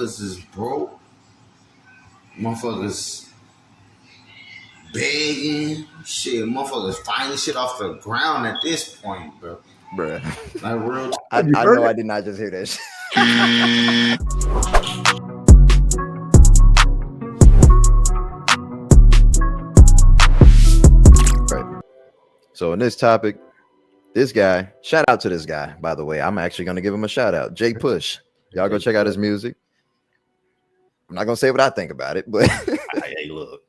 motherfuckers is broke. Motherfuckers begging. Shit, motherfuckers finding shit off the ground at this point, bro. Bruh. Like real. I know I did not just hear that shit. Right. So in this topic, this guy, shout out to this guy, by the way. I'm actually going to give him a shout out. Jay Push. Y'all go check out his music. I'm not going to say what I think about it, but hey, look,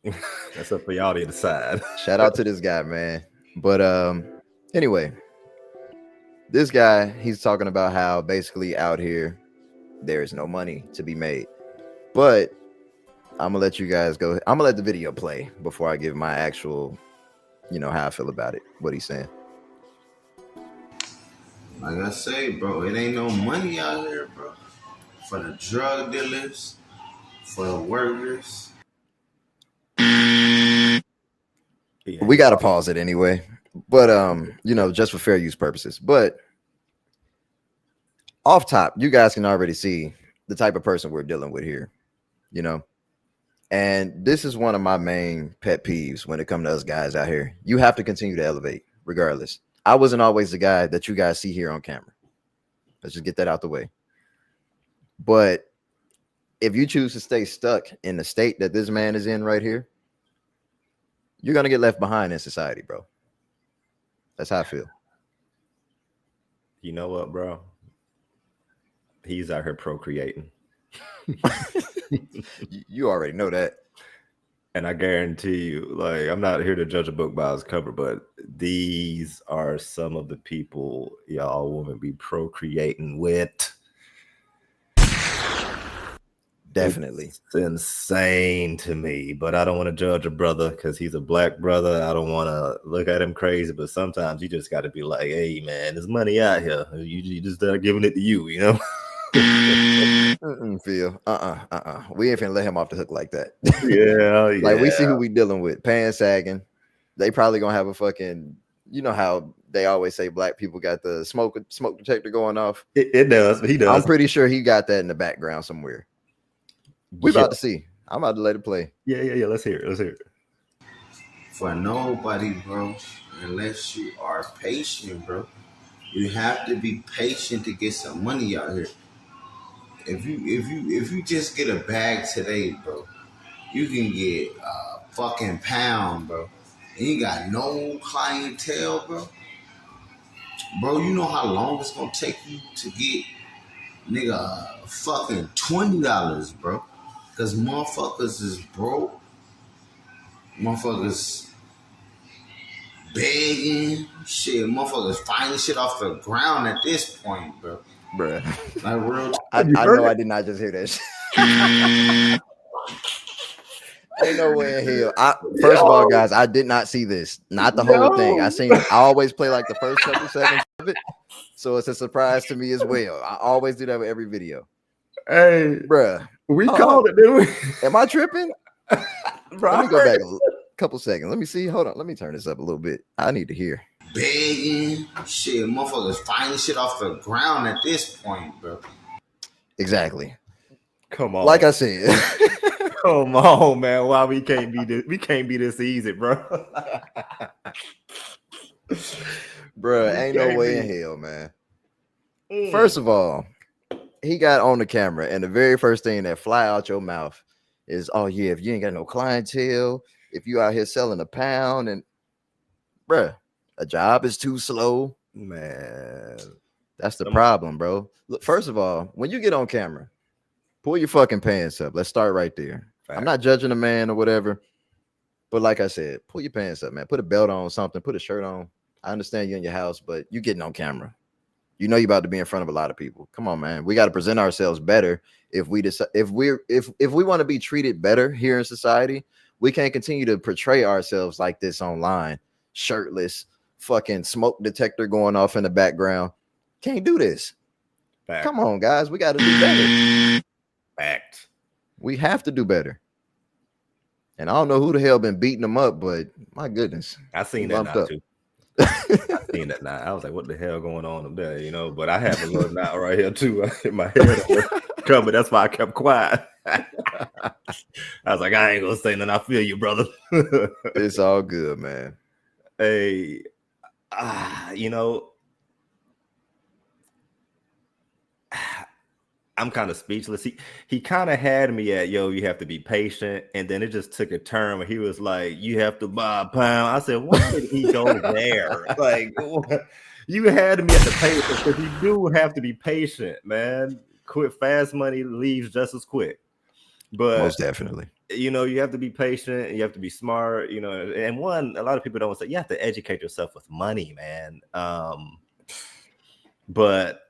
that's up for y'all to decide. Shout out to this guy, man. But anyway, this guy, he's talking about how basically out here there is no money to be made. But I'm gonna let you guys go. I'm gonna let the video play before I give my actual, how I feel about it, what he's saying. Like I say, bro, it ain't no money out here, bro. For the drug dealers, for the workers. We gotta pause it anyway. But just for fair use purposes. But off top, you guys can already see the type of person we're dealing with here, And this is one of my main pet peeves when it comes to us guys out here. You have to continue to elevate, regardless. I wasn't always the guy that you guys see here on camera. Let's just get that out the way. But if you choose to stay stuck in the state that this man is in right here, you're going to get left behind in society, bro. That's how I feel. You know what, bro? He's out here procreating. You already know that. And I guarantee you, like, I'm not here to judge a book by its cover, but these are some of the people y'all women be procreating with. Definitely. It's insane to me, but I don't want to judge a brother because he's a black brother. I don't want to look at him crazy, but sometimes you just got to be like, hey, man, there's money out here. You just start giving it to you, Phil. We ain't finna let him off the hook like that. Yeah. Like, we see who we dealing with. Pants sagging. They probably gonna have a fucking, how they always say black people got the smoke detector going off. It does. He does. I'm pretty sure he got that in the background somewhere. We about to see. I'm about to let it play. Yeah. Let's hear it. For nobody, bro, unless you are patient, bro. You have to be patient to get some money out here. If you just get a bag today, bro, you can get a fucking pound, bro. And you got no clientele, bro. Bro, you know how long it's gonna take you to get, nigga, fucking $20, bro. Cause motherfuckers is broke. Motherfuckers begging. Shit, motherfuckers finding shit off the ground at this point, bro. Bruh. Like real. I know I did not just hear that shit. Ain't no way in hell. First of all, guys, I did not see this. Not the whole thing. I always play like the first couple seconds of it. So it's a surprise to me as well. I always do that with every video. Hey, bruh. We called it, didn't we? Am I tripping? Let me go back a couple seconds. Let me see. Hold on. Let me turn this up a little bit. I need to hear. Begging. Shit, motherfuckers finding shit off the ground at this point, bro. Exactly. Come on. Like I said. Come on, man. Why we can't be this? We can't be this easy, bro. Bruh, ain't no way in hell, man. First of all, he got on the camera, and the very first thing that fly out your mouth is, oh yeah, if you ain't got no clientele, if you out here selling a pound, and bruh, a job is too slow, man. That's the problem, bro. Look, first of all, when you get on camera, pull your fucking pants up. Let's start right there. Fact. I'm not judging a man or whatever, but like I said, pull your pants up, man. Put a belt on, something. Put a shirt on. I understand you're in your house, but you getting on camera. You know you're about to be in front of a lot of people. Come on, man. We got to present ourselves better. If we decide, if we want to be treated better here in society, we can't continue to portray ourselves like this online, shirtless, fucking smoke detector going off in the background. Can't do this. Fact. Come on, guys. We got to do better. Fact. We have to do better. And I don't know who the hell been beating them up, but my goodness. I seen that now too. I seen that now. I was like, what the hell going on up there? But I have a little knot right here too in my head. coming. That's why I kept quiet. I was like, I ain't gonna say nothing. I feel you, brother. It's all good, man. Hey, you know, I'm kind of speechless. He kind of had me at, yo, you have to be patient. And then it just took a turn where he was like, you have to buy a pound. I said, why did he go there? Like, you had me at the patience because you do have to be patient, man. Quick, fast money leaves just as quick. But most definitely, you know, you have to be patient. You have to be smart. You know, and a lot of people don't say you have to educate yourself with money, man. But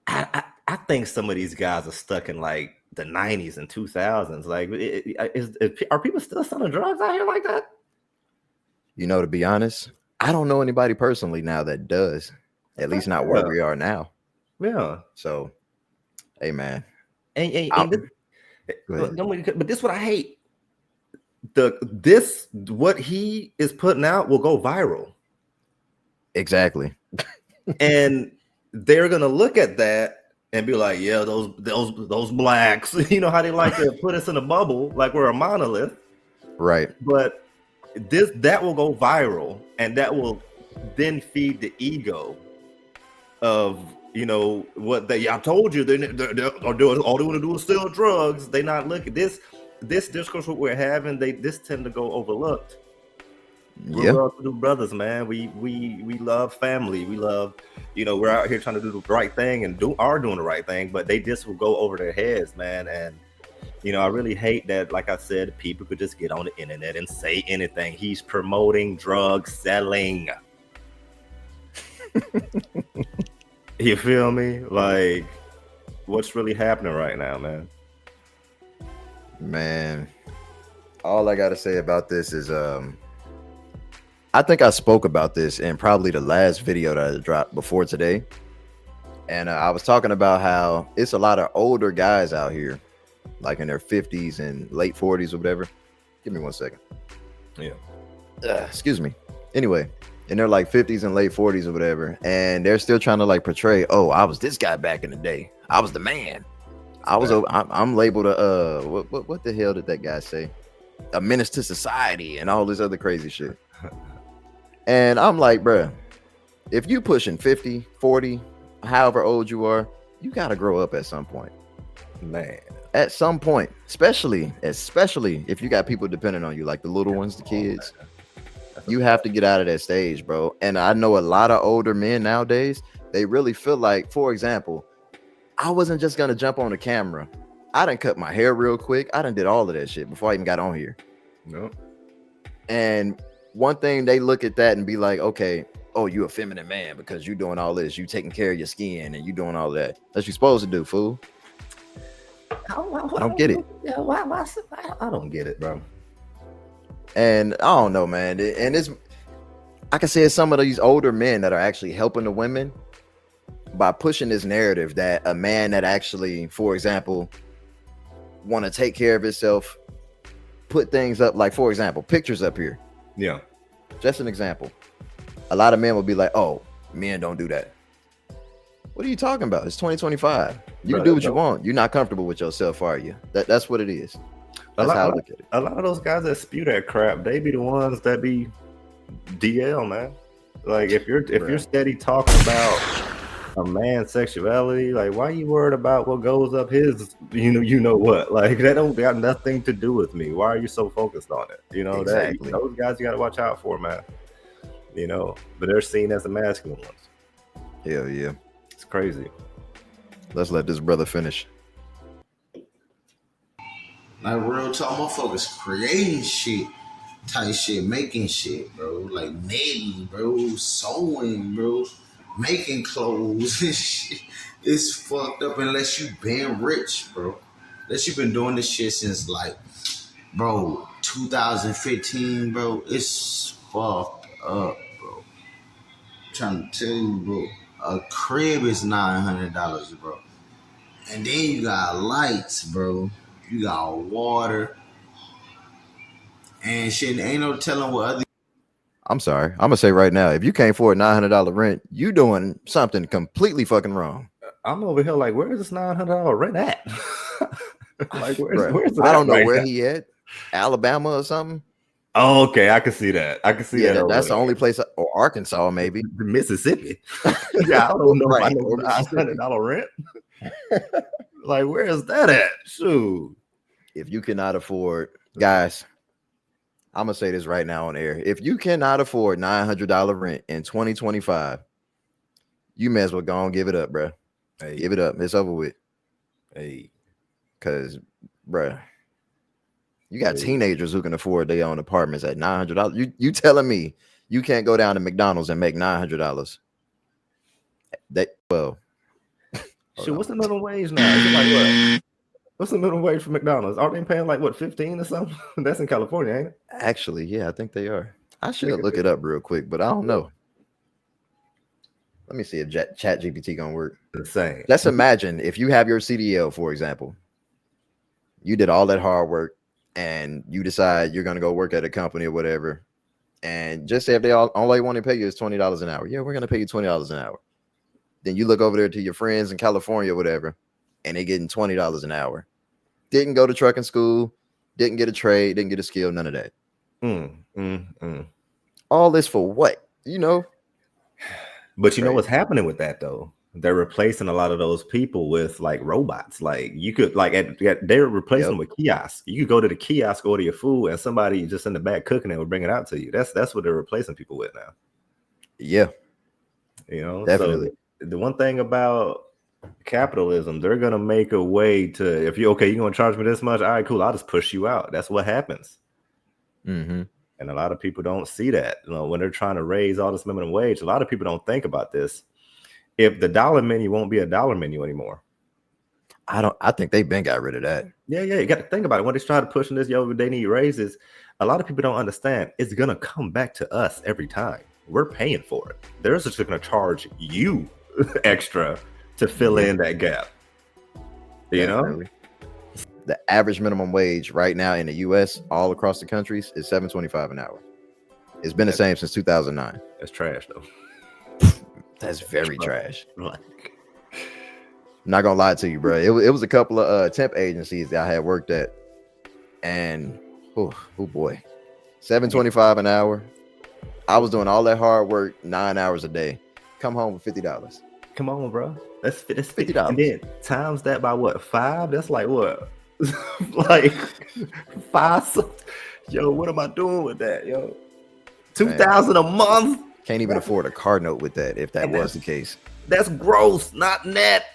I think some of these guys are stuck in like the 90s and 2000s. Like, are people still selling drugs out here like that? You know, to be honest, I don't know anybody personally now that does. At least not where we are now. Yeah. So, hey, man. But this is what I hate. What he is putting out will go viral. Exactly. And they're gonna look at that and be like, yeah, those blacks, you know how they like to put us in a bubble, like we're a monolith. Right. But that will go viral, and that will then feed the ego of, you know, what I told you, they're doing, all they want to do is sell drugs. They not looking this discourse what we're having, this tend to go overlooked. We're well-to-do brothers, man. We love family. We love, you know, we're out here trying to do the right thing and are doing the right thing, but they just will go over their heads, man. And you know, I really hate that. Like I said, people could just get on the internet and say anything. He's promoting drug selling. You feel me? Like, what's really happening right now, man? Man, all I gotta say about this is I think I spoke about this in probably the last video that I dropped before today. And I was talking about how it's a lot of older guys out here, like in their 50s and late 40s or whatever. Give me 1 second. Yeah. Excuse me. Anyway, in their like 50s and late 40s or whatever. And they're still trying to like portray, oh, I was this guy back in the day. I was the man. I'm labeled a, what the hell did that guy say? A menace to society and all this other crazy shit. And I'm like, bruh, if you pushing 50, 40, however old you are, you got to grow up at some point. Man. At some point, especially if you got people depending on you, like the little ones, the kids, you have to get out of that stage, bro. And I know a lot of older men nowadays, they really feel like, for example, I wasn't just going to jump on the camera. I done cut my hair real quick. I done did all of that shit before I even got on here. No. And one thing, they look at that and be like, okay, oh, you a feminine man because you doing all this. You taking care of your skin and you doing all that. That's what you supposed to do, fool. I don't get it. Yeah, why I don't get it, bro. And I don't know, man. And it's, I can say it's some of these older men that are actually helping the women by pushing this narrative that a man that actually, for example, want to take care of himself, put things up, like, for example, pictures up here. Yeah. Just an example. A lot of men will be like, oh, men don't do that. What are you talking about? It's 2025. You can do what you want. You're not comfortable with yourself, are you? That's what it is. That's how I look at it. A lot of those guys that spew that crap, they be the ones that be DL, man. Like, if you're steady talking about a man's sexuality, like, why are you worried about what goes up his, you know what? Like, that don't got nothing to do with me. Why are you so focused on it? You know, exactly. Those guys you got to watch out for, man. You know, but they're seen as the masculine ones. Hell yeah. It's crazy. Let's let this brother finish. Like, real talk, motherfuckers creating shit, type shit, making shit, bro. Like knitting, bro, sewing, bro, making clothes and shit. It's fucked up unless you been rich, bro. Unless you been doing this shit since, like, bro, 2015, bro. It's fucked up, bro. I'm trying to tell you, bro. A crib is $900, bro. And then you got lights, bro. You got water. And shit, ain't no telling what other... I'm sorry. I'm going to say right now, if you can't afford $900 rent, you doing something completely fucking wrong. I'm over here like, where is this $900 rent at? Like, where's it I at don't know right where now? he at, Alabama or something. Oh, okay, I can see that. I can see Yeah, that over that's the there. only place, or Arkansas maybe. Mississippi. Yeah, I don't know if I Right, know or Mississippi. $900 rent. Like, where is that at? Shoot. If you cannot afford, guys, I'm gonna say this right now on air. If you cannot afford $900 rent in 2025, you may as well go and give it up, bro. Hey, Give it up. It's over with. hey, Cause, bro, you got teenagers who can afford their own apartments at $900. You telling me you can't go down to McDonald's and make $900? Well, shoot, what's the minimum wage now? Is it like what? What's the minimum wage for McDonald's? Aren't they paying like what, 15 or something? That's in California, ain't it? actually, yeah, I think they are. I should look it up real quick, but I don't know. Let me see if Chat GPT gonna work. Insane. Let's imagine if you have your CDL, for example, you did all that hard work and you decide you're gonna go work at a company or whatever, and just say if they only want to pay you is $20 an hour. Yeah, we're gonna pay you $20 an hour. Then you look over there to your friends in California or whatever, and they're getting $20 an hour. Didn't go to trucking school, didn't get a trade, didn't get a skill, none of that. All this for what? You know. But you know what's happening with that though? They're replacing a lot of those people with like robots. Like you could like they're replacing them with kiosks. You could go to the kiosk, order your food, and somebody just in the back cooking it will bring it out to you. That's what they're replacing people with now. Yeah. You know, definitely. So the one thing about capitalism, they're gonna make a way to, if you're gonna charge me this much, all right, cool, I'll just push you out. That's what happens. Mm-hmm. And a lot of people don't see that. You know, when they're trying to raise all this minimum wage, a lot of people don't think about this. If the dollar menu won't be a dollar menu anymore. I think they've been got rid of that. Yeah, you got to think about it. When they started pushing this, they need raises. A lot of people don't understand. It's gonna come back to us every time. We're paying for it. They're just gonna charge you extra to fill in that gap. You know? The average minimum wage right now in the US, all across the countries, is $7.25 an hour. It's been the same since 2009. That's trash, though. That's very trash. I'm not gonna lie to you, bro. It was a couple of temp agencies that I had worked at, and oh boy, $7.25 an hour. I was doing all that hard work, 9 hours a day. Come home with $50. Come on, bro. That's $50. And then times that by what, 5? That's like what? Like 5. Yo, what am I doing with that? Yo, $2,000 a month. Can't even afford a car note with that. If that was the case, that's gross, not net.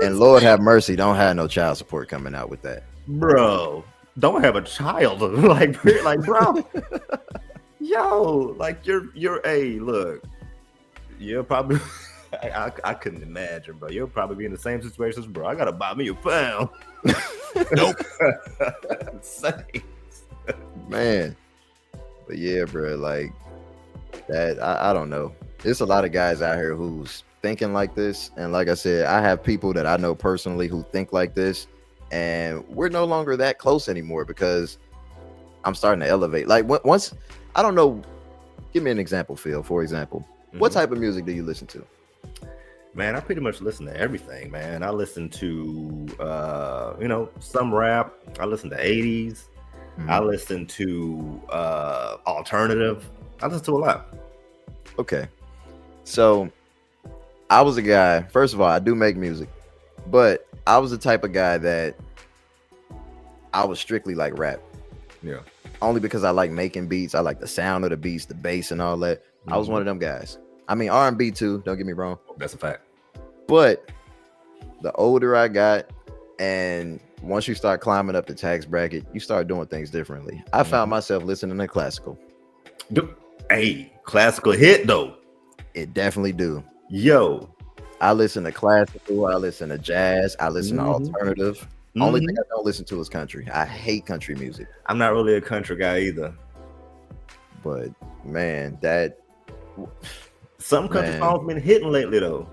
And Lord have mercy, don't have no child support coming out with that, bro. Don't have a child. like bro. Yo, like you're a look. You're probably. I couldn't imagine, bro. You'll probably be in the same situation as bro. I gotta buy me a pound. Nope. Man. But yeah, bro, like that. I don't know. There's a lot of guys out here who's thinking like this, and like I said, I have people that I know personally who think like this, and we're no longer that close anymore because I'm starting to elevate. Like once, I don't know. Give me an example, Phil. For example, what type of music do you listen to? Man, I pretty much listen to everything, man. I listen to, some rap. I listen to 80s. I listen to alternative. I listen to a lot. Okay. So I was a guy, first of all, I do make music, but I was the type of guy that I was strictly like rap. Yeah. Only because I like making beats. I like the sound of the beats, the bass and all that. I was one of them guys. I mean, R&B too, don't get me wrong. That's a fact. But the older I got, and once you start climbing up the tax bracket, you start doing things differently. I found myself listening to classical. Hey, classical hit though. It definitely do. Yo. I listen to classical, I listen to jazz, I listen to alternative. Only thing I don't listen to is country. I hate country music. I'm not really a country guy either. But man, that some country songs been hitting lately though.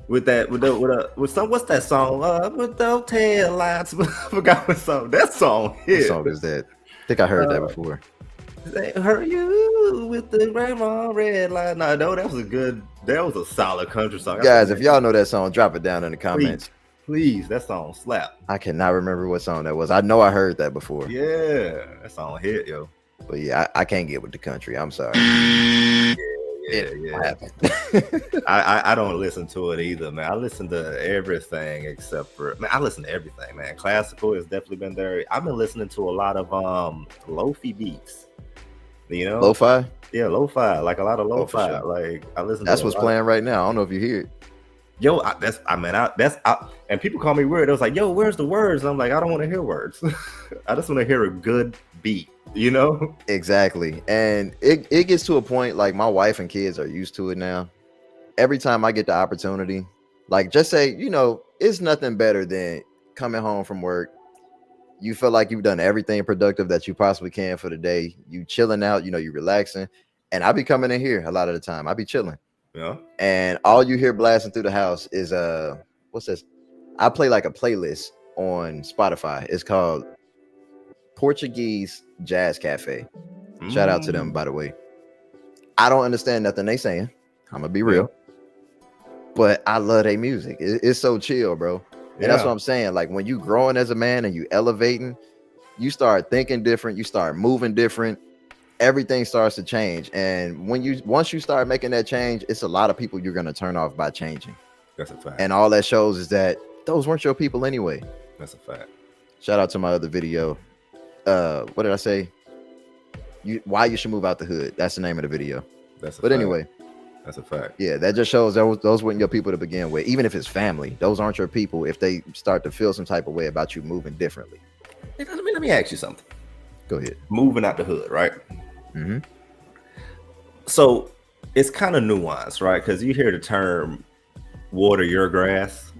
What's that song? With those tail lights. I forgot what song. That song hit. What song is that? I think I heard that before. They hurt you. Ooh, with the grandma red line. No, that was a solid country song. Guys, if y'all know that song, drop it down in the please, comments. please, that song slap. I cannot remember what song that was. I know I heard that before. Yeah, that song hit, yo. But yeah, I can't get with the country. I'm sorry. Yeah. I don't listen to it either, man. I listen to everything except for, man, I listen to everything, man. Classical has definitely been there. I've been listening to a lot of lo-fi beats. You know? Lo-fi? Yeah, lo-fi. Like a lot of lo-fi. Sure. Like I listen That's to what's playing right now. I don't know if you hear it. Yo, and people call me weird. It was like, yo, where's the words? And I'm like, I don't want to hear words. I just want to hear a good beat, you know? Exactly. And it gets to a point, like my wife and kids are used to it now. Every time I get the opportunity, like just say, it's nothing better than coming home from work. You feel like you've done everything productive that you possibly can for the day. You chilling out, you relaxing. And I be coming in here a lot of the time. I be chilling. Yeah. And all you hear blasting through the house is what's this? I play like a playlist on Spotify. It's called Portuguese Jazz Cafe. Shout out to them, by the way. I don't understand nothing they saying. I'm gonna be real. But I love their music. It's so chill, bro. And that's what I'm saying. Like when you growing as a man and you elevating, you start thinking different, you start moving different. Everything starts to change. And once you start making that change, it's a lot of people you're going to turn off by changing. That's a fact. And all that shows is that those weren't your people anyway. That's a fact. Shout out to my other video. What did I say? Why you should move out the hood. That's the name of the video. Anyway, that's a fact. Yeah, that just shows those weren't your people to begin with. Even if it's family, those aren't your people if they start to feel some type of way about you moving differently. Let me ask you something. Go ahead. Moving out the hood, right? Mm-hmm. So it's kind of nuanced, right? Because you hear the term water your grass,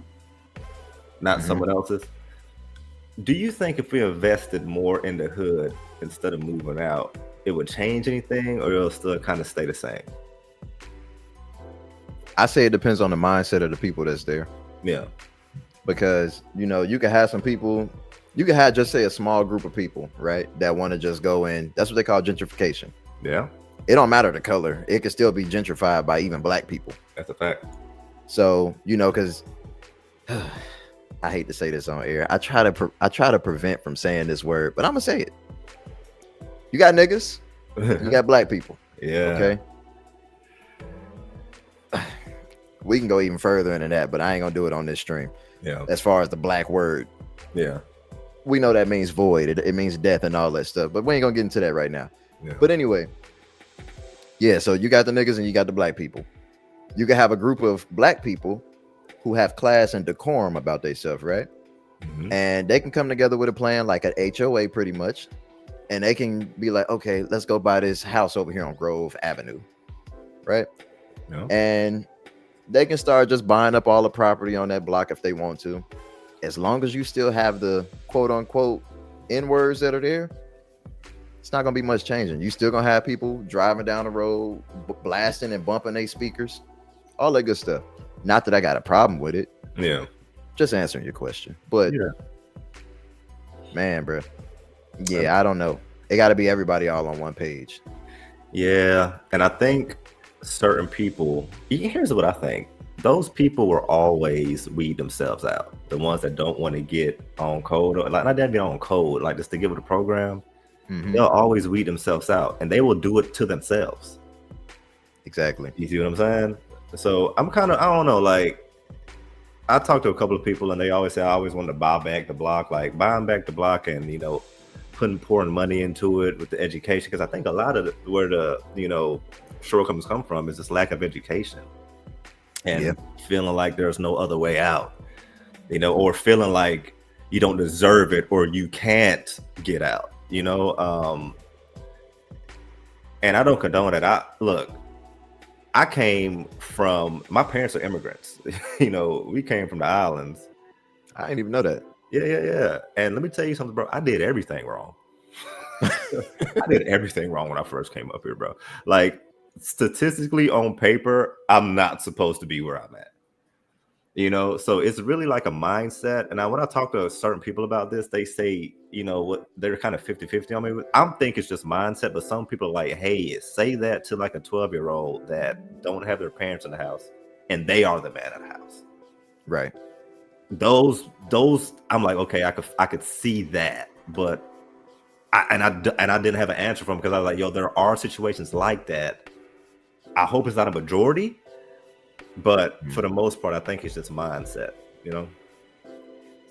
not someone else's. Do you think if we invested more in the hood instead of moving out, it would change anything, or it'll still kind of stay the same? I say it depends on the mindset of the people that's there. Yeah. Because, you can have some people, you can have just say a small group of people, right, that want to just go in. That's what they call gentrification. Yeah. It don't matter the color. It can still be gentrified by even black people. That's a fact. So, because I hate to say this on air. I try to prevent from saying this word, but I'm going to say it. You got niggas, you got black people. Yeah. Okay. We can go even further into that, but I ain't going to do it on this stream. Yeah. As far as the black word. Yeah. We know that means void. It means death and all that stuff, but we ain't gonna get into that right now. Yeah. But anyway, yeah, so you got the niggas and you got the black people. You can have a group of black people who have class and decorum about themselves, right? Mm-hmm. And they can come together with a plan like an HOA pretty much. And they can be like, okay, let's go buy this house over here on Grove Avenue, right? Yeah. And they can start just buying up all the property on that block if they want to. As long as you still have the quote unquote N-words that are there, it's not gonna be much changing. You still gonna have people driving down the road, blasting and bumping their speakers, all that good stuff. Not that I got a problem with it. Yeah. Just answering your question. But man, bro. Yeah, I don't know. It got to be everybody all on one page. Yeah. And I think certain people, here's what I think. Those people will always weed themselves out. The ones that don't want to get on code, or like not that get on code, like just to give it a program, they'll always weed themselves out, and they will do it to themselves. Exactly. You see what I'm saying? So I'm kind of, I don't know, like I talked to a couple of people and they always say I always wanted to buy back the block, like buying back the block and, pouring money into it with the education. Because I think a lot of where the, shortcomings come from is this lack of education and feeling like there's no other way out, or feeling like you don't deserve it or you can't get out, and I don't condone that. I came from, my parents are immigrants. We came from the islands. I didn't even know that. Yeah. And let me tell you something, bro. I did everything wrong. I did everything wrong when I first came up here, bro. Like, statistically on paper, I'm not supposed to be where I'm at. You know, so it's really like a mindset. And when I talk to certain people about this, they say, you know, what they're kind of 50-50 on me. I'm thinking it's just mindset, but some people are like, hey, say that to like a 12-year-old that don't have their parents in the house and they are the man of the house. Right. Those I'm like, okay, I could see that, but I didn't have an answer for them because I was like, yo, there are situations like that. I hope it's not a majority, but for the most part, I think it's just mindset, you know?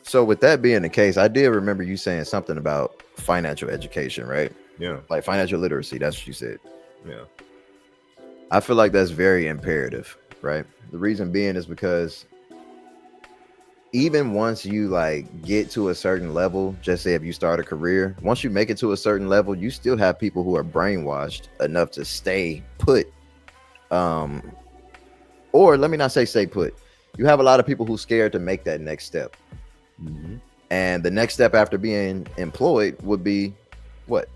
So with that being the case, I did remember you saying something about financial education, right? Yeah. Like financial literacy, that's what you said. Yeah. I feel like that's very imperative, right? The reason being is because even once you like get to a certain level, just say if you start a career, once you make it to a certain level, you still have people who are brainwashed enough to stay put. Or let me not say stay put. You have a lot of people who are scared to make that next step. Mm-hmm. And the next step after being employed would be what?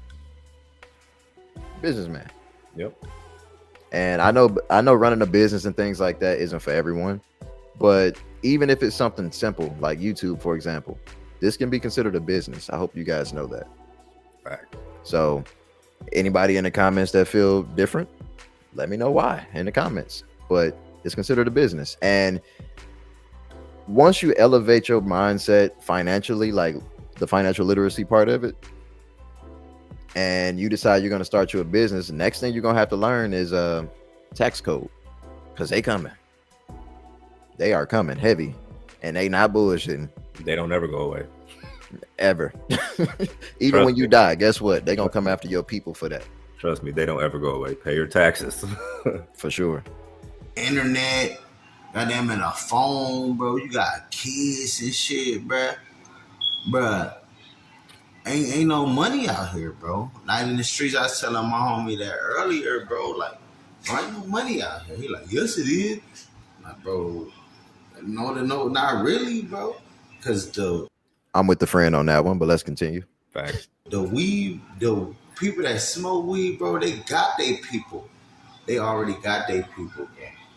Businessman. Yep. And I know running a business and things like that isn't for everyone. But even if it's something simple like YouTube, for example, this can be considered a business. I hope you guys know that. Right. So anybody in the comments that feel different, let me know why in the comments. But it's considered a business. And once you elevate your mindset financially, like the financial literacy part of it, and you decide you're going to start your business, the next thing you're going to have to learn is tax code, because they coming. They are coming heavy, and they not bullshitting. They don't ever go away. Ever. Even Trust when you me. die, guess what? They're going to come after your people for that. Trust me, they don't ever go away. Pay your taxes. For sure. Internet, goddamn in a phone, bro. You got kids and shit, bruh. Bruh. Ain't no money out here, bro. Night in the streets, I was telling my homie that earlier, bro. Like, there ain't no money out here. He like, yes, it is. Like, bro, no, not really, bro. Because I'm with the friend on that one, but let's continue. Facts. the people that smoke weed, bro, they got their people. They already got their people, bro.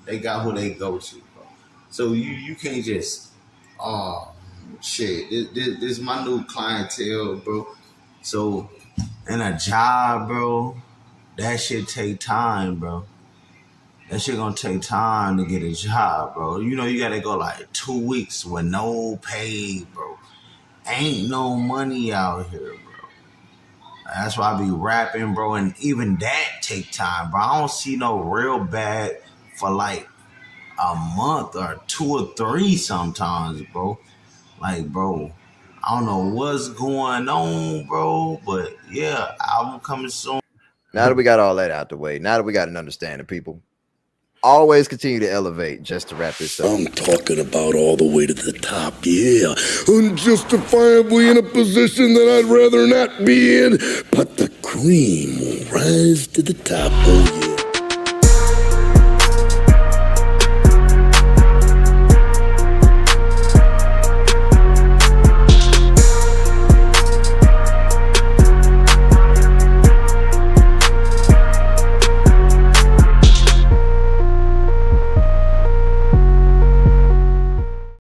They got who they go to, bro. So you can't just, shit, this my new clientele, bro. So, in a job, bro, that shit take time, bro. That shit gonna take time to get a job, bro. You know, you gotta go like 2 weeks with no pay, bro. Ain't no money out here, bro. That's why I be rapping, bro, and even that take time, bro. I don't see no real bad for like a month or 2 or 3 sometimes, bro. Like, bro, I don't know what's going on, bro, but yeah, album coming soon. Now that we got all that out the way, now that we got an understanding, people, always continue to elevate. Just to wrap this up, I'm talking about all the way to the top, yeah. Unjustifiably in a position that I'd rather not be in, but the cream will rise to the top, oh yeah.